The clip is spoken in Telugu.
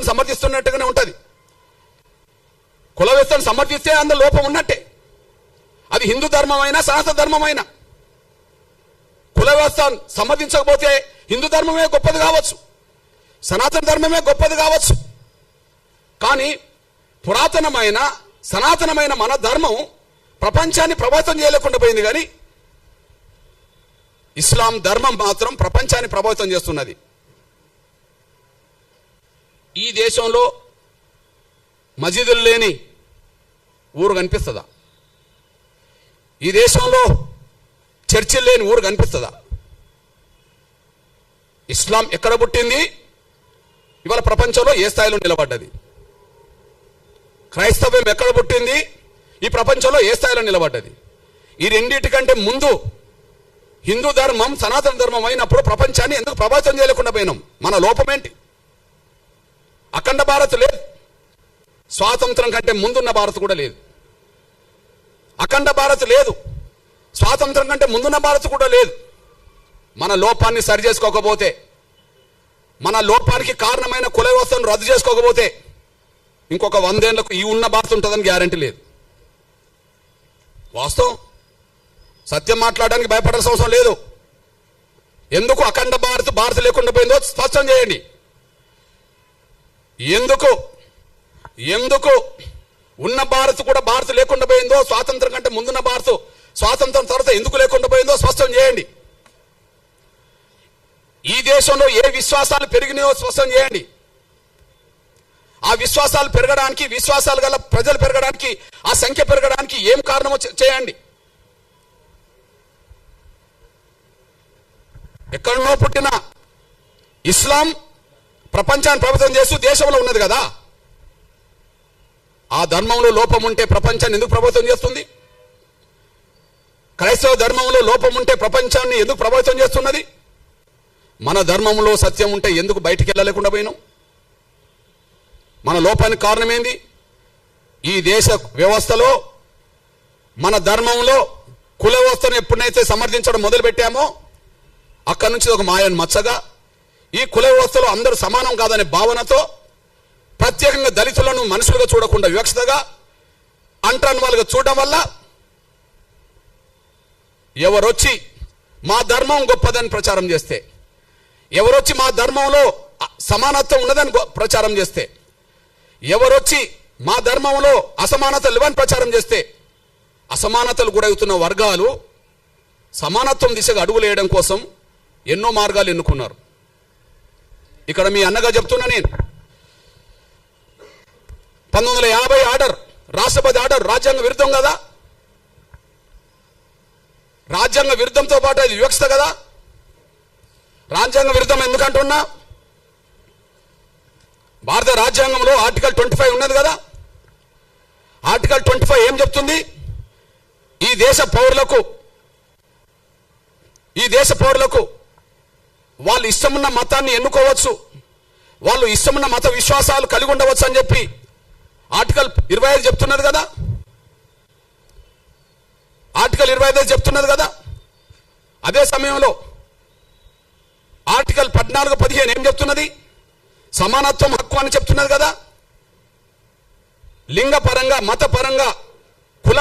వ్యవస్థను సమర్థిస్తున్నట్టుగానే ఉంటుంది. కుల వ్యవస్థను సమర్థిస్తే అందులో లోపం ఉన్నట్టే. అది హిందూ ధర్మమైనా సనాతన ధర్మమైనా. కుల వ్యవస్థను సమర్థించకపోతే హిందూ ధర్మమే గొప్పది కావచ్చు, సనాతన ధర్మమే గొప్పది కావచ్చు. కానీ పురాతనమైన సనాతనమైన మన ధర్మం ప్రపంచాన్ని ప్రభావితం చేయలేకుండా పోయింది. కానీ ఇస్లాం ధర్మం మాత్రం ప్రపంచాన్ని ప్రభావితం చేస్తున్నది. ఈ దేశంలో మసీదులు లేని ఊరు కనిపిస్తుందా? ఈ దేశంలో చర్చిలు లేని ఊరు కనిపిస్తుందా? ఇస్లాం ఎక్కడ పుట్టింది, ఇవాళ ప్రపంచంలో ఏ స్థాయిలో నిలబడ్డది? క్రైస్తవ్యం ఎక్కడ పుట్టింది, ఈ ప్రపంచంలో ఏ స్థాయిలో నిలబడ్డది? ఈ రెండింటికంటే ముందు హిందూ ధర్మం సనాతన ధర్మం అయినప్పుడు ప్రపంచాన్ని ఎందుకు ప్రభావితం చేయలేకుండా పోయినాం? మన లోపమేంటి? అఖండ భారత్ లేదు, స్వాతంత్రం కంటే ముందున్న భారత్ కూడా లేదు. అఖండ భారత్ లేదు, స్వాతంత్రం కంటే ముందున్న భారత్ కూడా లేదు. మన లోపాన్ని సరి చేసుకోకపోతే, మన లోపానికి కారణమైన కుల వ్యవస్థను రద్దు చేసుకోకపోతే ఇంకొక 100 ఏళ్లకు ఈ ఉన్న భారత్ ఉంటుందని గ్యారంటీ లేదు. వాస్తవం, సత్యం మాట్లాడడానికి భయపడాల్సిన అవసరం లేదు. ఎందుకు అఖండ భారత్ లేకుండా పోయిందో స్పష్టం చేయండి. ఎందుకు ఉన్న భారత్ కూడా భారత్ లేకుండా పోయిందో, స్వాతంత్రం కంటే ముందున్న భారత్ స్వాతంత్రం తర్వాత ఎందుకు లేకుండా పోయిందో స్పష్టం చేయండి. ఈ దేశంలో ఏ విశ్వాసాలు పెరిగినాయో స్పష్టం చేయండి. ఆ విశ్వాసాలు పెరగడానికి, విశ్వాసాలు గల ప్రజలు పెరగడానికి, ఆ సంఖ్య పెరగడానికి ఏం కారణమో చేయండి. ఎక్కడనో పుట్టిన ఇస్లాం ప్రపంచాన్ని ప్రభావితం చేస్తూ దేశంలో ఉన్నది కదా. ఆ ధర్మంలో లోపం ఉంటే ప్రపంచాన్ని ఎందుకు ప్రభావితం చేస్తుంది? క్రైస్తవ ధర్మంలో లోపం ఉంటే ప్రపంచాన్ని ఎందుకు ప్రభావితం చేస్తున్నది? మన ధర్మంలో సత్యం ఉంటే ఎందుకు బయటికి వెళ్ళలేకుండా పోయినాం? మన లోపానికి కారణం ఏంది? ఈ దేశ వ్యవస్థలో, మన ధర్మంలో కుల వ్యవస్థను ఎప్పుడైతే సమర్థించడం మొదలు పెట్టామో అక్కడి నుంచి ఒక మాయను మచ్చగా, ఈ కుల వ్యవస్థలో అందరూ సమానం కాదనే భావనతో ప్రత్యేకంగా దళితులను మనుషులుగా చూడకుండా వివక్షతగా, అంటరాని వాళ్ళుగా చూడడం వల్ల ఎవరొచ్చి మా ధర్మం గొప్పదని ప్రచారం చేస్తే, ఎవరొచ్చి మా ధర్మంలో సమానత్వం ఉన్నదని ప్రచారం చేస్తే, ఎవరొచ్చి మా ధర్మంలో అసమానతలు లేవని ప్రచారం చేస్తే, అసమానతలు గురవుతున్న వర్గాలు సమానత్వం దిశగా అడుగులేయడం కోసం ఎన్నో మార్గాలు ఎన్నుకున్నారు. ఇక్కడ మీ అన్నగా చెప్తున్నా నేను, 1950 ఆర్డర్, రాష్ట్రపతి ఆర్డర్ రాజ్యాంగ విరుద్ధం కదా. రాజ్యాంగ విరుద్ధంతో పాటు అది వివక్షత కదా. రాజ్యాంగ విరుద్ధం ఎందుకంటున్నా, భారత రాజ్యాంగంలో ఆర్టికల్ 25 ఉన్నది కదా. ఆర్టికల్ 25 ఏం చెప్తుంది? ఈ దేశ పౌరులకు వాళ్ళు ఇష్టమున్న మతాన్ని ఎన్నుకోవచ్చు, వాళ్ళు ఇష్టమున్న మత విశ్వాసాలు కలిగి ఉండవచ్చు అని చెప్పి ఆర్టికల్ 25 చెప్తున్నది కదా. ఆర్టికల్ 25 చెప్తున్నది కదా. అదే సమయంలో ఆర్టికల్ 14, 15 ఏం చెప్తున్నది? సమానత్వం హక్కు అని చెప్తున్నది కదా. లింగ పరంగా, మత పరంగా, కుల